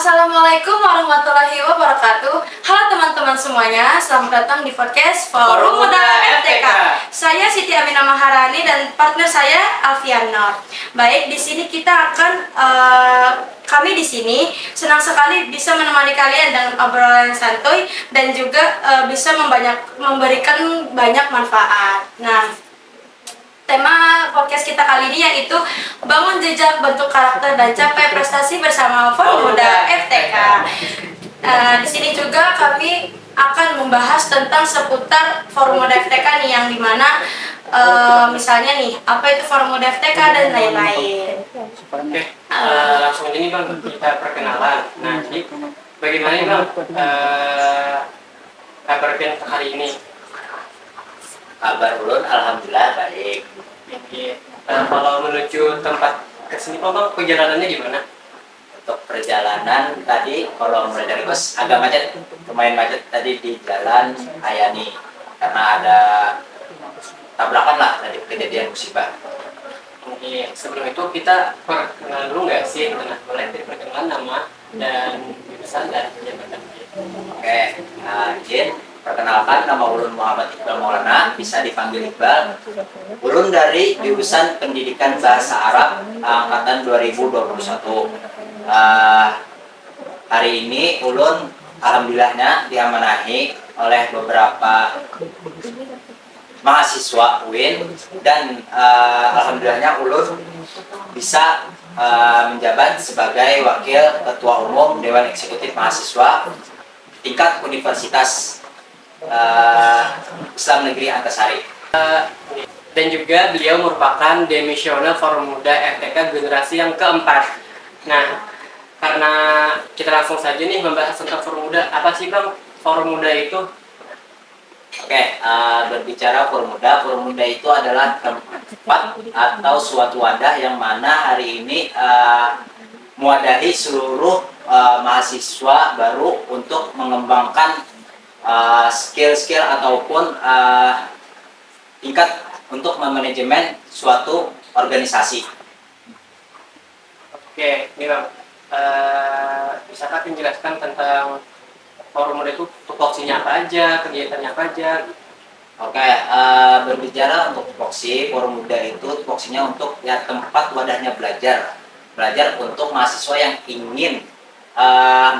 Assalamualaikum warahmatullahi wabarakatuh. Halo teman-teman semuanya, selamat datang di podcast Forum Muda FTK. Saya Siti Aminah Maharani dan partner saya Alfian Nur. Baik, di sini kita akan kami di sini senang sekali bisa menemani kalian dengan obrolan santuy dan juga bisa memberikan banyak manfaat. Nah, tema podcast kita kali ini yaitu bangun jejak, bentuk karakter, dan capai prestasi bersama Forum Muda FTK. Di sini juga kami akan membahas tentang seputar Forum Muda FTK nih, yang dimana misalnya nih apa itu Forum Muda FTK dan lain-lain. Oke, langsung ini Bang, kita perkenalan. Nah, jadi bagaimana nih Bang kabar kalian hari ini? Kabar ulun alhamdulillah baik. Oke. Kalau menuju tempat kesini Bang, perjalanannya gimana? Untuk perjalanan tadi kalau mulai dari bus agak macet, lumayan macet tadi di jalan Ayani karena ada tabrakan lah tadi, kejadian musibah. Oke, sebelum itu kita perkenalan dulu nggak sih? Nah, boleh perkenalan nama dan jurusan dan jabatan. Oke, izin perkenalkan, nama ulun Muhammad Iqbal Maulana, bisa dipanggil Iqbal. Ulun dari jurusan Pendidikan Bahasa Arab angkatan 2021. Hari ini ulun alhamdulillahnya diamanahi oleh beberapa mahasiswa UIN dan alhamdulillahnya ulun bisa menjabat sebagai wakil ketua umum Dewan Eksekutif Mahasiswa tingkat Universitas Islam Negeri Antasari. Dan juga beliau merupakan demisional Forum Muda FTK generasi yang keempat. Nah, karena kita langsung saja nih membahas tentang Forum Muda. Apa sih Bang Forum Muda itu? Oke, berbicara Forum Muda itu adalah tempat atau suatu wadah yang mana hari ini mewadahi seluruh mahasiswa baru untuk mengembangkan skill-skill ataupun tingkat untuk memanajemen suatu organisasi. Oke, ini Bang, bisakah menjelaskan tentang Forum Muda itu tupoksinya apa aja, kegiatannya apa aja? Oke, berbicara untuk tupoksi, Forum Muda itu tupoksinya untuk ya tempat wadahnya belajar untuk mahasiswa yang ingin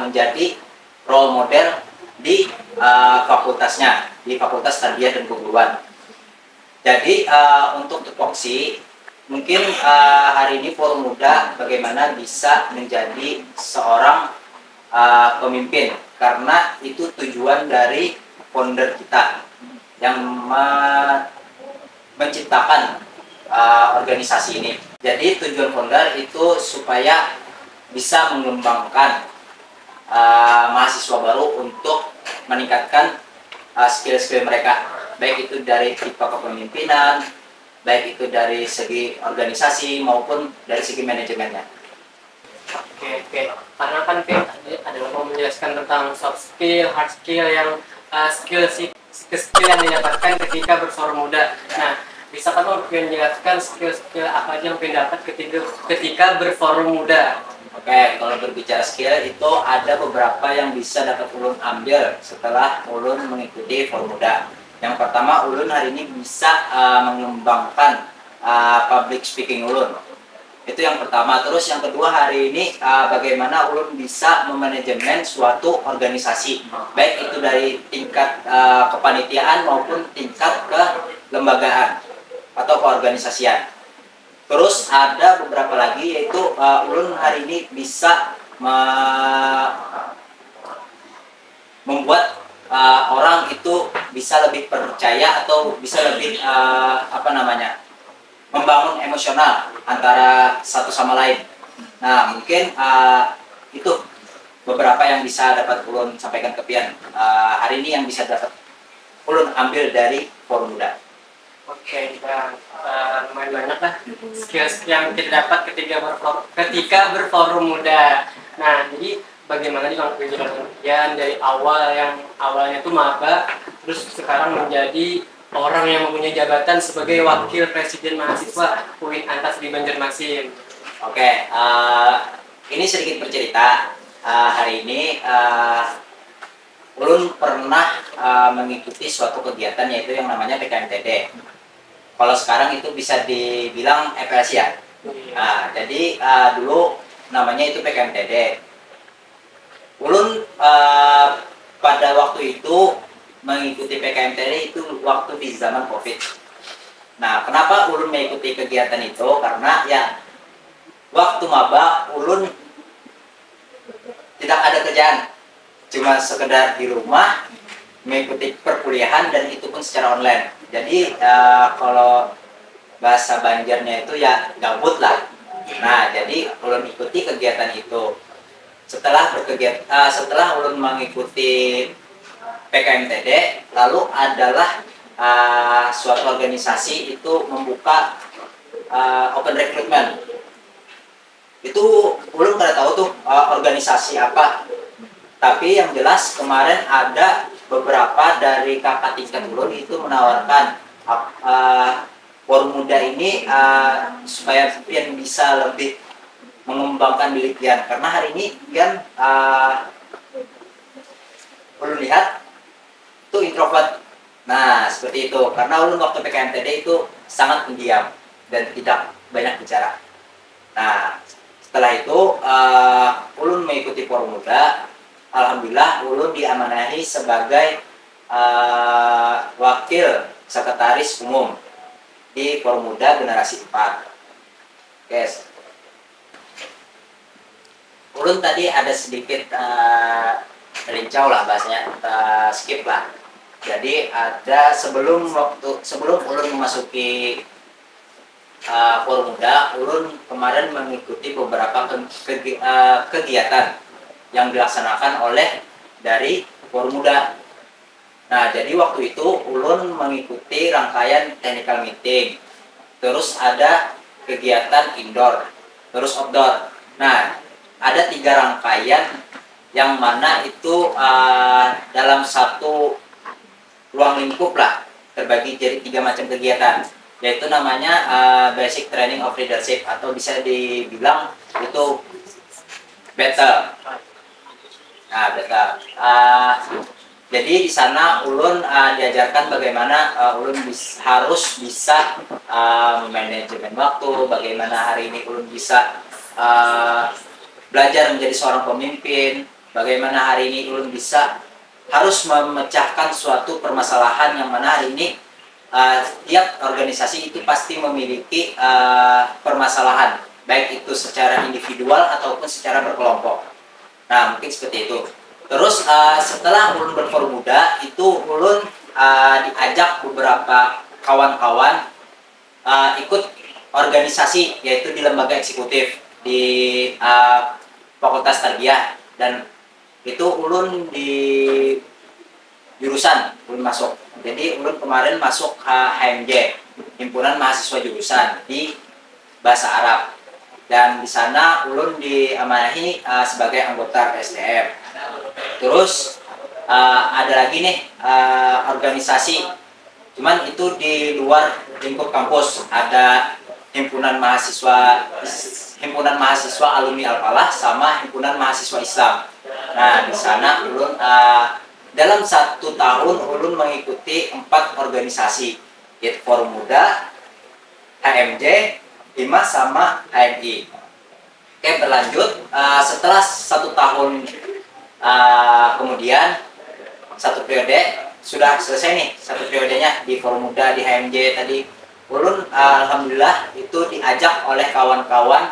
menjadi role model di fakultasnya, di Fakultas Tarbiyah dan Keguruan. Jadi untuk tupoksi, mungkin hari ini Forum Muda bagaimana bisa menjadi seorang pemimpin, karena itu tujuan dari founder kita yang menciptakan organisasi ini. Jadi tujuan founder itu supaya bisa mengembangkan mahasiswa baru untuk meningkatkan skill-skill mereka, baik itu dari tipe kepemimpinan, baik itu dari segi organisasi maupun dari segi manajemennya. Oke. Karena kan ada mau menjelaskan tentang soft skill, hard skill, yang skill yang didapatkan ketika berforum muda. Nah, bisa kan menjelaskan skill apa aja yang dapat ketika berforum muda? Oke, kalau berbicara skill itu ada beberapa yang bisa dapat ulun ambil setelah ulun mengikuti forum muda. Yang pertama, ulun hari ini bisa mengembangkan public speaking ulun. Itu yang pertama. Terus yang kedua, hari ini bagaimana ulun bisa memanajemen suatu organisasi, baik itu dari tingkat kepanitiaan maupun tingkat kelembagaan atau keorganisasian. Terus ada beberapa lagi, yaitu ulun hari ini bisa membuat orang itu bisa lebih percaya atau bisa lebih membangun emosional antara satu sama lain. Nah, mungkin itu beberapa yang bisa dapat ulun sampaikan ke pian hari ini, yang bisa dapat ulun ambil dari Forum Muda. Oke, lumayan banyak lah skill yang kita dapat ketika berforum muda. Nah, jadi bagaimana nih Bang kalian dari awalnya tuh maba, terus sekarang menjadi orang yang mempunyai jabatan sebagai wakil presiden mahasiswa UIN Antas di Banjarmasin. Oke, ini sedikit bercerita. hari ini ulun pernah mengikuti suatu kegiatan yaitu yang namanya PKMTD. Kalau sekarang itu bisa dibilang FLC ya. Jadi dulu namanya itu PKMTD. Ulun pada waktu itu mengikuti PKMTD itu waktu di zaman COVID. Nah, kenapa ulun mengikuti kegiatan itu? Karena ya waktu maba ulun tidak ada kerjaan, cuma sekedar di rumah mengikuti perkuliahan dan itu pun secara online. Jadi kalau bahasa Banjarnya itu ya gabut lah. Nah, jadi ulun ikuti kegiatan itu. Setelah ulun mengikuti PKMTD, lalu adalah suatu organisasi itu membuka open recruitment. Itu ulun kada tahu tuh organisasi apa. Tapi yang jelas kemarin ada beberapa dari kakak tingkat ulun itu menawarkan Forum Muda ini supaya pian bisa lebih mengembangkan diri pian. Karena hari ini pian ulun lihat itu introvert. Nah, seperti itu. Karena ulun waktu PKMTD itu sangat pendiam dan tidak banyak bicara. Nah, setelah itu ulun mengikuti Forum Muda. Alhamdulillah ulun diamanahi sebagai wakil sekretaris umum di Forum Muda Generasi 4. Guys, ulun tadi ada sedikit rincau lah bahasanya, skip lah. Jadi ada sebelum ulun memasuki Forum Muda, ulun kemarin mengikuti beberapa kegiatan yang dilaksanakan oleh dari Forum Muda. Nah, jadi waktu itu ulun mengikuti rangkaian technical meeting, terus ada kegiatan indoor, terus outdoor. Nah, ada 3 rangkaian yang mana itu dalam satu ruang lingkup lah, terbagi jadi 3 macam kegiatan, yaitu namanya Basic Training of Leadership atau bisa dibilang itu battle. Nah, battle. Jadi di sana ulun diajarkan bagaimana ulun harus bisa manajemen waktu, bagaimana hari ini ulun bisa belajar menjadi seorang pemimpin, bagaimana hari ini ulun bisa harus memecahkan suatu permasalahan yang mana hari ini tiap organisasi itu pasti memiliki permasalahan, baik itu secara individual ataupun secara berkelompok. Nah, mungkin seperti itu. Terus setelah ulun berforum muda, itu ulun diajak beberapa kawan-kawan ikut organisasi, yaitu di lembaga eksekutif di Fakultas Tarbiyah, dan itu ulun di jurusan ulun masuk. Jadi ulun kemarin masuk HMJ, Himpunan Mahasiswa Jurusan di Bahasa Arab, dan di sana ulun diamanahi sebagai anggota PSDM. Terus ada lagi nih organisasi, cuman itu di luar lingkup kampus, ada Himpunan Mahasiswa Alumni Al-Falah sama Himpunan Mahasiswa Islam. Nah, di sana ulun dalam 1 tahun ulun mengikuti 4 organisasi, yaitu Forum Muda, HMJ, HIMA sama HMI. Oke, berlanjut setelah 1 tahun kemudian 1 periode sudah selesai nih, 1 periodenya di Forum Muda, di HMJ tadi. Ulun alhamdulillah itu diajak oleh kawan-kawan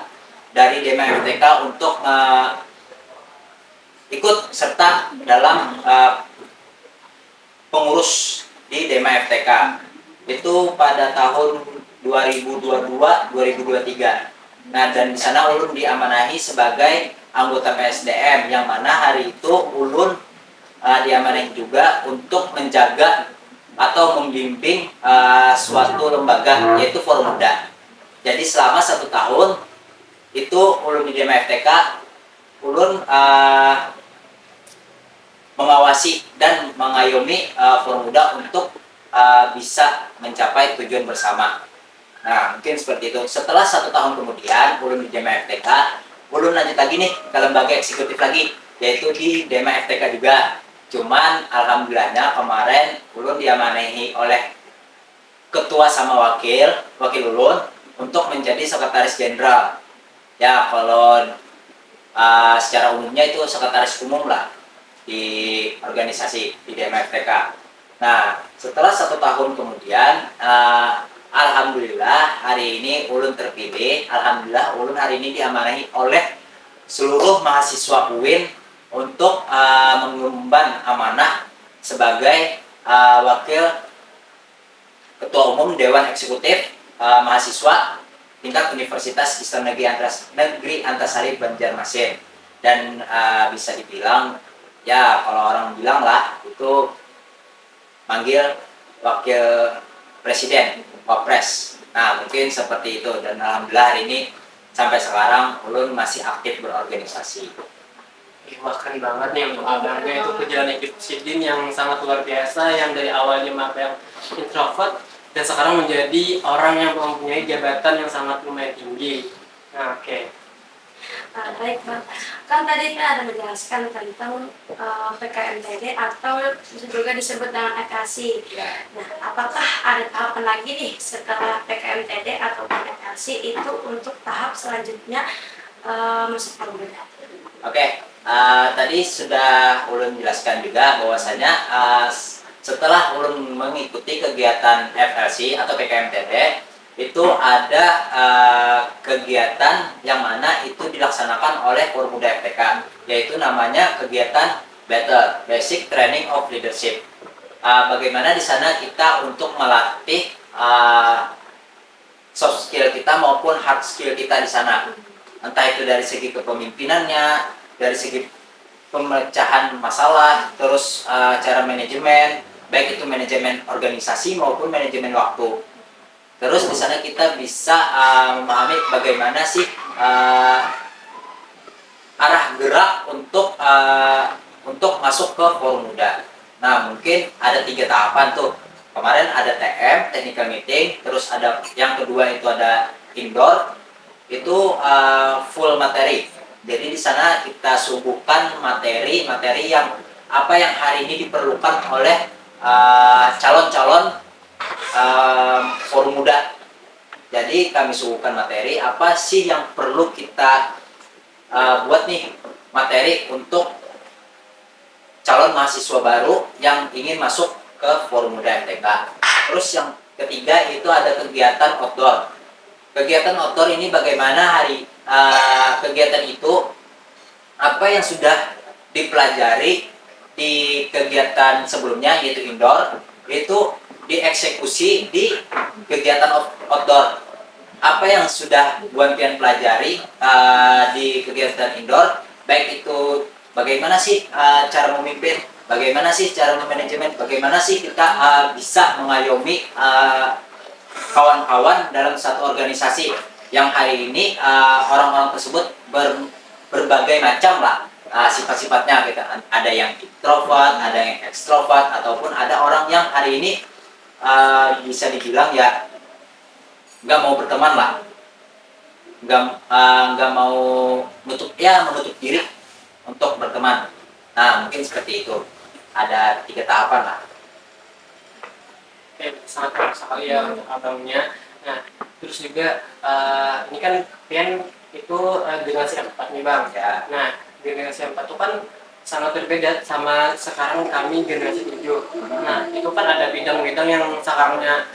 dari DEMA FTK untuk ikut serta dalam pengurus di DEMA FTK. Itu pada tahun 2022-2023. Nah, dan di sana ulun diamanahi sebagai anggota PSDM, yang mana hari itu ulun diamanahi juga untuk menjaga atau membimbing suatu lembaga, yaitu Forum Muda. Jadi selama 1 tahun itu ulun di DEMA FTK, ulun mengawasi dan mengayomi Forum Muda untuk bisa mencapai tujuan bersama. Nah, mungkin seperti itu. Setelah 1 tahun kemudian ulun di DEMA FTK, ulun lanjut lagi nih ke lembaga eksekutif lagi, yaitu di Dema FTK juga. Cuman alhamdulillahnya kemarin ulun diamanahi oleh ketua sama wakil ulun untuk menjadi sekretaris jenderal. Ya kalau secara umumnya itu sekretaris umum lah di organisasi di Dema FTK. Nah setelah 1 tahun kemudian alhamdulillah hari ini ulun terpilih. Alhamdulillah ulun hari ini diamanahi oleh seluruh mahasiswa UIN untuk mengemban amanah sebagai wakil Ketua Umum Dewan Eksekutif Mahasiswa tingkat Universitas Islam Negeri Antasari Banjarmasin. Dan bisa dibilang ya kalau orang bilang lah itu manggil wakil presiden, wapres. Nah mungkin seperti itu, dan alhamdulillah hari ini sampai sekarang ulun masih aktif berorganisasi. Wah keren banget nih untuk abangnya, itu perjalanan hidup Sidin yang sangat luar biasa, yang dari awalnya yang introvert dan sekarang menjadi orang yang mempunyai jabatan yang sangat lumayan tinggi. Nah, oke. Baik Bang, kan tadi kan ada menjelaskan tentang PKMTD atau juga disebut dengan FLC. Nah, apakah ada tahapan lagi nih setelah PKMTD atau FLC itu untuk tahap selanjutnya masuk Formuda? Oke, tadi sudah ulun jelaskan juga bahwasanya setelah ulun mengikuti kegiatan FLC atau PKMTD itu ada kegiatan yang mana itu dilaksanakan oleh Formuda FTK, yaitu namanya kegiatan BTL, Basic Training of Leadership. Bagaimana di sana kita untuk melatih soft skill kita maupun hard skill kita di sana, entah itu dari segi kepemimpinannya, dari segi pemecahan masalah, terus cara manajemen, baik itu manajemen organisasi maupun manajemen waktu. Terus di sana kita bisa memahami bagaimana sih arah gerak untuk masuk ke Formuda. Nah mungkin ada 3 tahapan tuh. Kemarin ada TM, technical meeting, terus ada yang kedua itu ada indoor, itu full materi. Jadi di sana kita suguhkan materi yang apa yang hari ini diperlukan oleh calon-calon Formuda. Jadi kami suguhkan materi apa sih yang perlu kita buat nih materi untuk calon mahasiswa baru yang ingin masuk ke Formuda FTK. Terus yang ketiga itu ada kegiatan outdoor. Kegiatan outdoor ini bagaimana kegiatan itu apa yang sudah dipelajari di kegiatan sebelumnya yaitu indoor itu dieksekusi di kegiatan outdoor. Apa yang sudah Buan Pian pelajari di kegiatan indoor, baik itu bagaimana sih cara memimpin, bagaimana sih cara memanajemen, bagaimana sih kita bisa mengayomi kawan-kawan dalam satu organisasi yang hari ini orang-orang tersebut berbagai macam lah sifat-sifatnya gitu. Ada yang introvert, ada yang ekstrovert, ataupun ada orang yang hari ini bisa dibilang ya nggak mau berteman lah, nggak mau menutup diri untuk berteman. Nah mungkin seperti itu, ada 3 tahapan lah. Oke, sangat bagus sekali ya untuk abangnya. Nah terus juga ini kan Pian itu generasi keempat nih Bang Ya. Nah generasi 4 itu kan sangat berbeda sama sekarang kami generasi 7. Nah itu kan ada bidang-bidang yang sekarangnya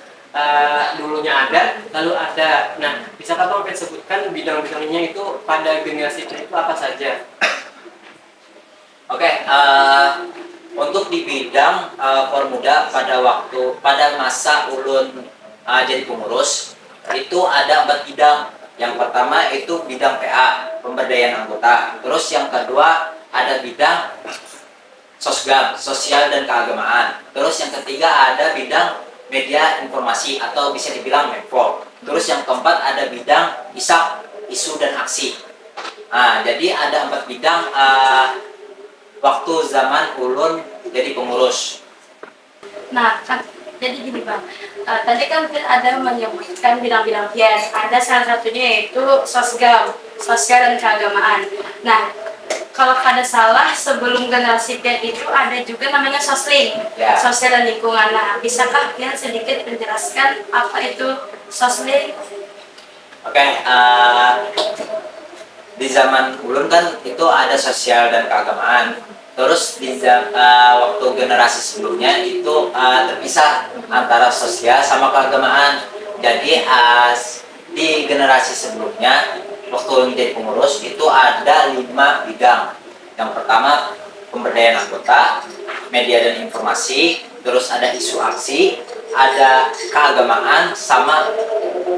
dulunya ada, lalu ada. Nah bisakah Bang sebutkan bidang-bidangnya itu pada generasi itu apa saja? Oke, untuk di bidang Formuda pada masa ulun jadi pengurus itu ada 4 bidang. Yang pertama itu bidang PA, pemberdayaan anggota. Terus yang kedua ada bidang Sosgam, sosial dan keagamaan. Terus yang ketiga ada bidang media informasi atau bisa dibilang Menfo. Terus yang keempat ada bidang ISAP, isu dan aksi. Nah, jadi ada 4 bidang waktu zaman ulun jadi pengurus. Nah, kan jadi gini Bang, tadi kan ada menyebutkan bidang-bidang Pian. Ada salah satunya yaitu Sosgam, sosial dan keagamaan. Nah, kalau kada salah sebelum generasi Pian itu ada juga namanya sosling, Ya. sosial dan lingkungan. Nah, bisakah Pian sedikit menjelaskan apa itu sosling? Oke, di zaman ulun kan itu ada sosial dan keagamaan. Terus waktu generasi sebelumnya itu terpisah antara sosial sama keagamaan. Jadi di generasi sebelumnya waktu menjadi pengurus itu ada 5 bidang. Yang pertama pemberdayaan anggota, media dan informasi, terus ada isu aksi, ada keagamaan sama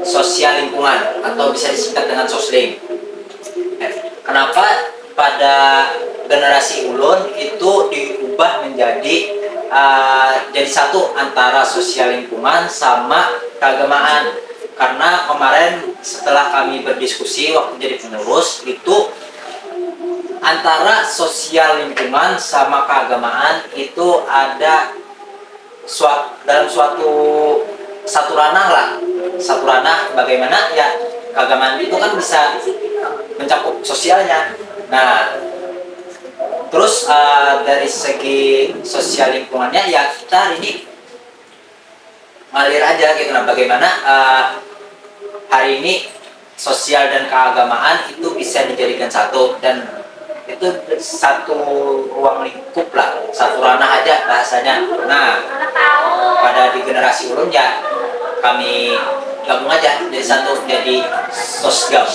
sosial lingkungan atau bisa disingkat dengan sosling. Kenapa pada generasi ulun itu diubah menjadi jadi satu antara sosial lingkungan sama keagamaan? Karena kemarin setelah kami berdiskusi waktu jadi pengurus itu antara sosial lingkungan sama keagamaan itu ada dalam satu ranah lah, satu ranah bagaimana ya keagamaan itu kan bisa mencakup sosialnya. Nah, terus dari segi sosial lingkungannya ya kita hari ini ngalir aja gitu. Nah, bagaimana hari ini sosial dan keagamaan itu bisa dijadikan satu dan itu satu ruang lingkup lah, satu ranah aja bahasanya. Nah, pada di generasi ulun ya kami gabung aja jadi satu, jadi sosgam.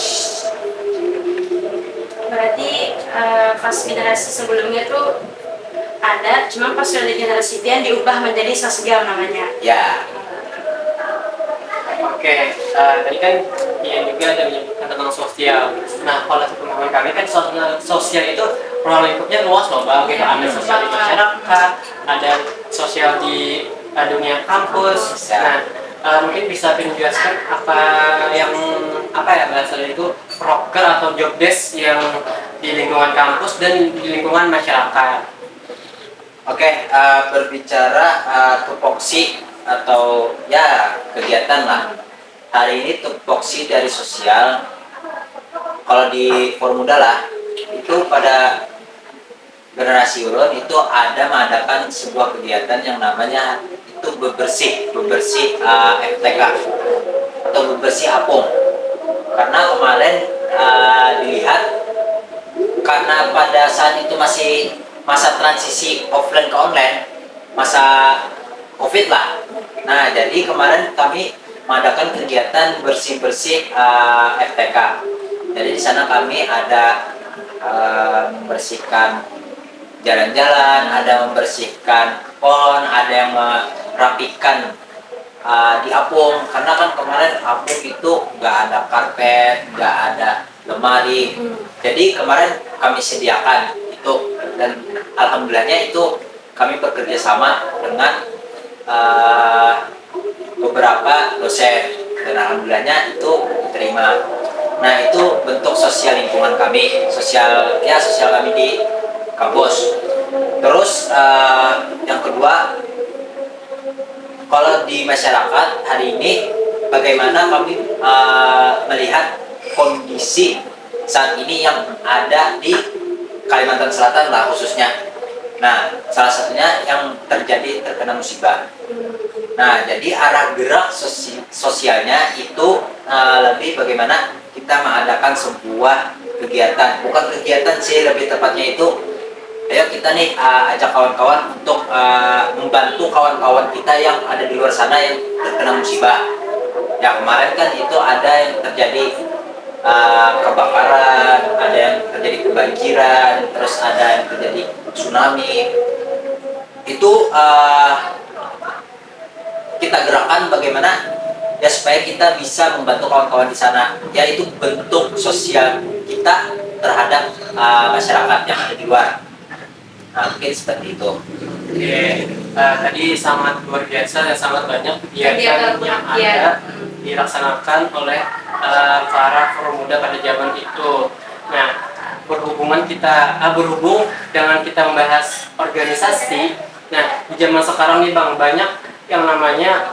Berarti pas generasi sebelumnya tuh ada, cuma pas sudah di generasi Pian diubah menjadi sosgam namanya. Ya. Oke, tadi kan Ian juga ada menyebutkan tentang sosial. Nah, kalau teman-teman kami kan sosial itu ruang lingkupnya luas loh bang. Gitu. Ada sosial di masyarakat, ada sosial di dunia kampus. Nah, mungkin bisa menjelaskan apa ya bahasanya itu proker atau job desk yang di lingkungan kampus dan di lingkungan masyarakat. Oke, berbicara tupoksi atau ya kegiatan lah. Hari ini tupoksi dari sosial, kalau di Formuda lah, itu pada generasi ulun itu ada mengadakan sebuah kegiatan yang namanya itu bebersih FTK atau bebersih apung. Karena kemarin dilihat karena pada saat itu masih masa transisi offline ke online, masa COVID lah. Nah, jadi kemarin kami mengadakan kegiatan bersih-bersih FTK. Jadi di sana kami ada membersihkan jalan-jalan, ada membersihkan pohon, ada yang merapikan di apung. Karena kan kemarin apung itu nggak ada karpet, nggak ada lemari. Jadi kemarin kami sediakan itu dan alhamdulillahnya itu kami bekerja sama dengan beberapa dosen dan alhamdulillahnya itu diterima. Nah, itu bentuk sosial lingkungan kami, sosial kami di kampus. Terus yang kedua, kalau di masyarakat hari ini bagaimana kami melihat kondisi saat ini yang ada di Kalimantan Selatan lah khususnya. Nah, salah satunya yang terkena musibah. Nah, jadi arah gerak sosialnya itu lebih bagaimana kita mengadakan sebuah kegiatan. Bukan kegiatan sih, lebih tepatnya itu ayo kita nih ajak kawan-kawan untuk membantu kawan-kawan kita yang ada di luar sana yang terkena musibah. Ya, kemarin kan itu ada yang terjadi kebakaran, ada yang terjadi kebanjiran, terus ada yang terjadi tsunami. Itu kita gerakan bagaimana ya supaya kita bisa membantu kawan-kawan di sana. Ya, itu bentuk sosial kita terhadap masyarakat yang ada di luar. Nah, mungkin seperti itu. Oke, tadi sangat luar biasa dan sangat banyak kegiatan yang ada dilaksanakan oleh para Formuda pada zaman itu. Nah, berhubung dengan kita membahas organisasi. Nah, di zaman sekarang nih Bang, banyak yang namanya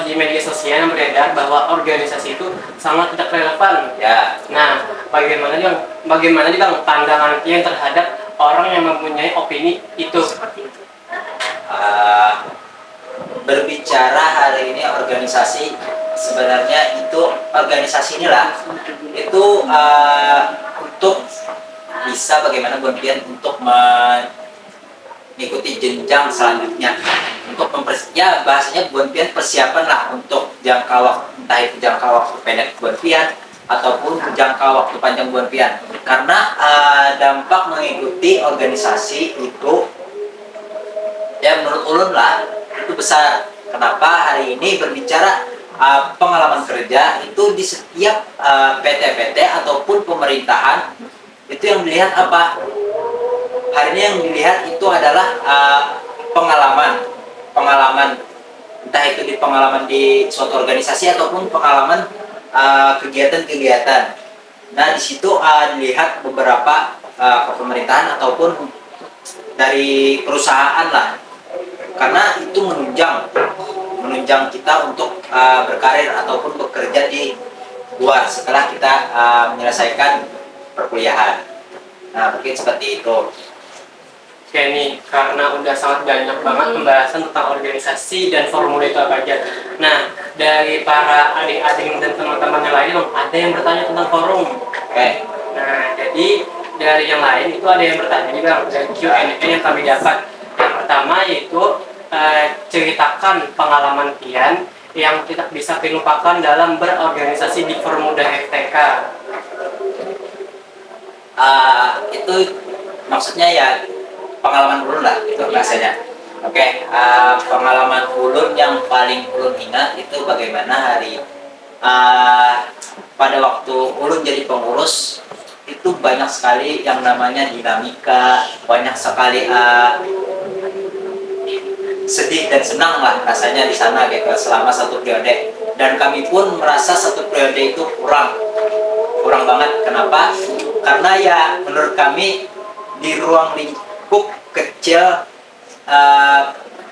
di media sosial yang beredar bahwa organisasi itu sangat tidak relevan. Ya. Nah, bagaimana yang bagaimana nih Bang pandangan Pian terhadap orang yang mempunyai opini itu? Seperti itu. Berbicara hari ini organisasi, sebenarnya itu organisasi inilah itu untuk bisa bagaimana Bonpian untuk mengikuti jenjang selanjutnya, untuk ya bahasanya Bonpian persiapan lah untuk jangka waktu, entah itu jangka waktu pendek Bonpian ataupun jangka waktu panjang Bonpian, karena dampak mengikuti organisasi itu ya menurut ulun lah itu besar. Kenapa hari ini berbicara pengalaman kerja itu di setiap PT-PT ataupun pemerintahan itu yang dilihat apa? Hari ini yang dilihat itu adalah pengalaman entah itu di pengalaman di suatu organisasi ataupun pengalaman kegiatan-kegiatan. Nah di situ dilihat beberapa pemerintahan ataupun dari perusahaan lah, karena itu menunjang kita untuk berkarir ataupun bekerja di luar setelah kita menyelesaikan perkuliahan. Nah mungkin seperti itu. Oke nih, karena udah sangat banyak banget pembahasan tentang organisasi dan formula itu apa aja. Nah, dari para adik-adik dan teman-teman yang lain, ada yang bertanya tentang forum. Oke. Nah, jadi dari yang lain itu ada yang bertanya nih Bang, dari Q&A yang kami dapat. Yang pertama yaitu ceritakan pengalaman Pian yang tidak bisa dilupakan dalam berorganisasi di Formuda FTK. Itu maksudnya ya pengalaman ulun lah itu bahasanya. Oke, pengalaman ulun yang paling ulun ingat itu bagaimana hari pada waktu ulun jadi pengurus itu banyak sekali yang namanya dinamika, banyak sekali sedih dan senang lah rasanya di sana gitu selama satu periode, dan kami pun merasa satu periode itu kurang banget. Kenapa? Karena ya menurut kami di ruang lingkup kecil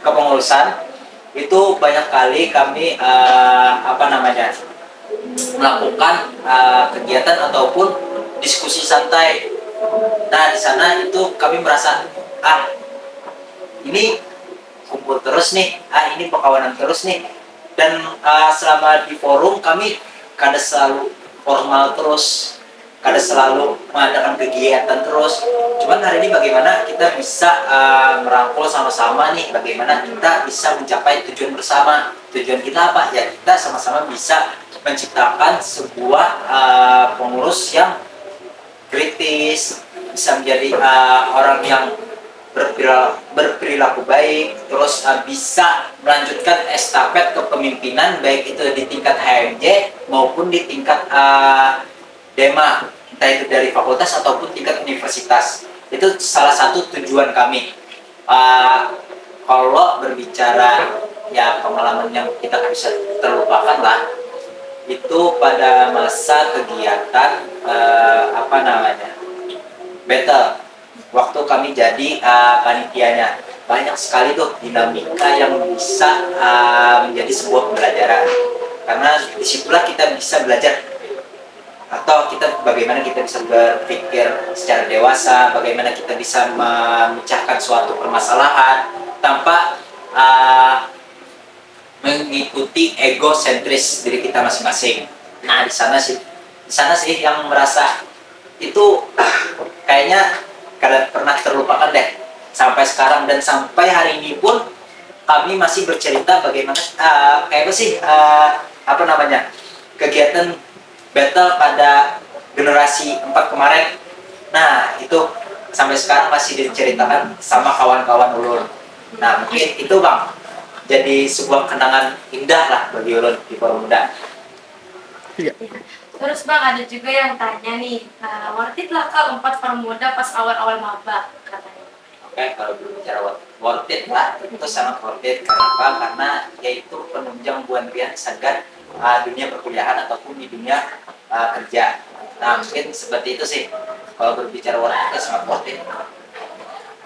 kepengurusan itu banyak kali kami melakukan kegiatan ataupun diskusi santai. Nah di sana itu kami merasa ini kumpul terus nih, ini perkawanan terus nih, dan selama di forum kami kada selalu formal terus, kada selalu mengadakan kegiatan terus. Cuman hari ini bagaimana kita bisa merangkul sama-sama nih, bagaimana kita bisa mencapai tujuan bersama. Tujuan kita apa? Ya kita sama-sama bisa menciptakan sebuah pengurus yang kritis, bisa menjadi orang yang berperilaku baik, terus bisa melanjutkan estafet kepemimpinan baik itu di tingkat HMJ maupun di tingkat DEMA, entah itu dari fakultas ataupun tingkat universitas. Itu salah satu tujuan kami. Kalau berbicara ya pengalaman yang kita bisa terlupakan lah, itu pada masa kegiatan battle. Waktu kami jadi panitianya, banyak sekali tuh dinamika yang bisa menjadi sebuah pembelajaran, karena disitulah kita bisa belajar atau bagaimana kita bisa berpikir secara dewasa, bagaimana kita bisa memecahkan suatu permasalahan tanpa mengikuti egosentris diri kita masing-masing. Nah di sana sih yang merasa itu kayaknya kada pernah terlupakan deh sampai sekarang, dan sampai hari ini pun kami masih bercerita bagaimana kegiatan battle pada generasi 4 kemarin. Nah itu sampai sekarang masih diceritakan sama kawan-kawan ulun. Nah mungkin itu Bang, jadi sebuah kenangan indah lah bagi ulun di Forum Muda. Terus Bang, ada juga yang tanya nih, worth it lah Kak 4 Formuda pas awal-awal maba katanya. Oke, kalau berbicara worth it lah, itu sangat worth it. Kenapa? Karena yaitu penunjang Bonpian sadar dunia perkuliahan ataupun di dunia kerja. Nah mungkin seperti itu sih. Kalau berbicara worth it, sangat worth it.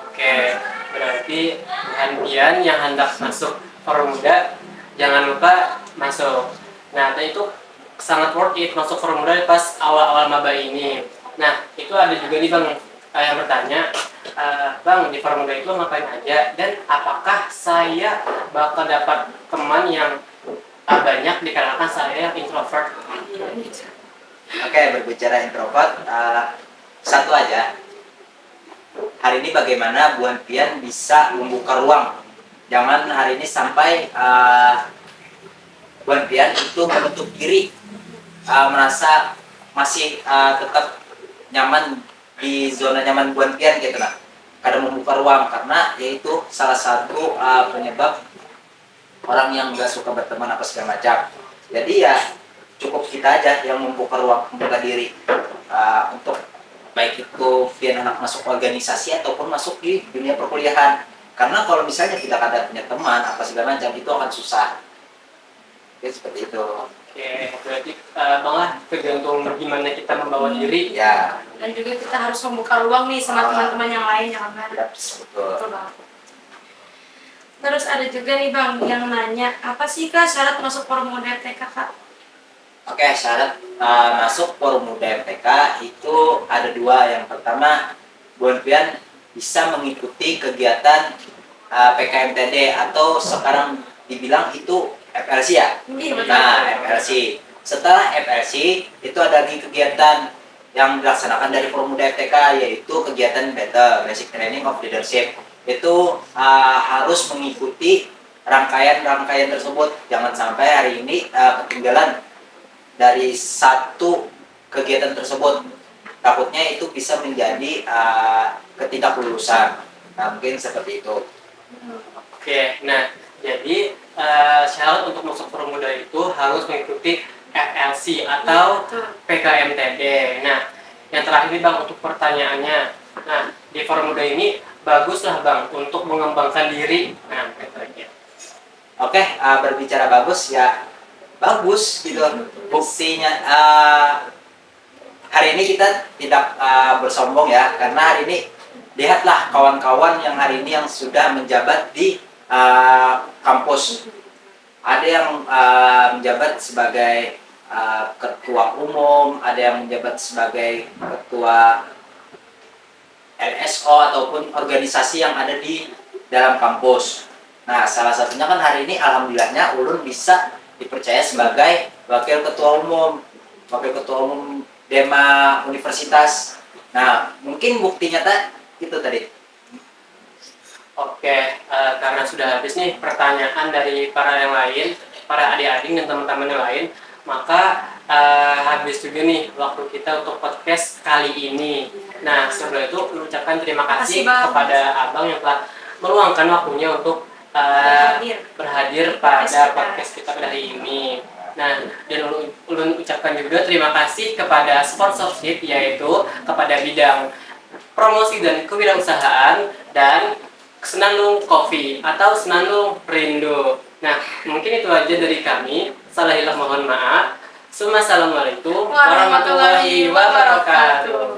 Oke, berarti Pian yang hendak masuk Forum Muda jangan lupa masuk. Nah, itu sangat worth it masuk Forum Muda pas awal-awal maba ini. Nah, itu ada juga nih Bang yang bertanya, Bang, di Forum Muda itu ngapain aja dan apakah saya bakal dapat teman yang banyak dikarenakan saya yang introvert? Oke, berbicara introvert, satu aja. Hari ini bagaimana Bu Pian bisa membuka ruang. Jangan hari ini sampai Bu Pian itu menutup diri, merasa masih tetap nyaman di zona nyaman Bu Pian gitu nah. Kadang membuka ruang karena yaitu salah satu penyebab orang yang nggak suka berteman apa segala macam. Jadi ya cukup kita aja yang membuka ruang, membuka diri untuk baik itu Pian anak masuk organisasi ataupun masuk di dunia perkuliahan. Karena kalau misalnya tidak ada punya teman apa segala macam itu akan susah. Ya seperti itu. Oke, berarti Bang lah tergantung gimana kita membawa diri. Ya. Dan juga kita harus membuka ruang nih sama teman-teman yang lain ya kan? Ya, betul. Betul banget. Terus ada juga nih Bang yang nanya, apa sih Kak syarat masuk Forum Muda FTK Kak? Oke, syarat masuk Forum Muda FTK itu ada dua. Yang pertama, Bu Pian bisa mengikuti kegiatan PKMTD atau sekarang dibilang itu FLC ya. Nah, FLC. Setelah FLC itu ada lagi kegiatan yang dilaksanakan dari Forum Muda FTK yaitu kegiatan BETE, Basic Training of Leadership. Itu harus mengikuti rangkaian-rangkaian tersebut. Jangan sampai hari ini ketinggalan dari satu kegiatan tersebut. Takutnya itu bisa menjadi ketidaklulusan. Nah, mungkin seperti itu. Oke, nah jadi syarat untuk masuk Forum Muda itu harus mengikuti FLC atau PKMTD. Nah, yang terakhir nih Bang untuk pertanyaannya. Nah, di Forum Muda ini baguslah Bang untuk mengembangkan diri. Nah, itu aja. Oke, berbicara bagus ya bagus gitu. Buktinya hari ini kita tidak bersombong ya, karena hari ini lihatlah kawan-kawan yang hari ini yang sudah menjabat di kampus. Ada yang menjabat sebagai ketua umum, ada yang menjabat sebagai ketua LSO ataupun organisasi yang ada di dalam kampus. Nah, salah satunya kan hari ini alhamdulillahnya Ulun bisa dipercaya sebagai wakil ketua umum Dema Universitas. Nah, mungkin bukti nyata itu tadi. Oke, karena sudah habis nih pertanyaan dari para yang lain, para adik-adik dan teman-teman yang lain, maka habis juga nih waktu kita untuk podcast kali ini. Nah, sebelum itu mengucapkan terima kasih kepada Abang yang telah meluangkan waktunya untuk berhadir pada podcast kita pada hari ini. Nah, dan ulun ucapkan juga terima kasih kepada sponsorship, yaitu kepada bidang promosi dan kewirausahaan dan Senandung Coffee atau Senandung Perindo. Nah, mungkin itu aja dari kami. Salahilah mohon maaf. Assalamualaikum warahmatullahi wabarakatuh.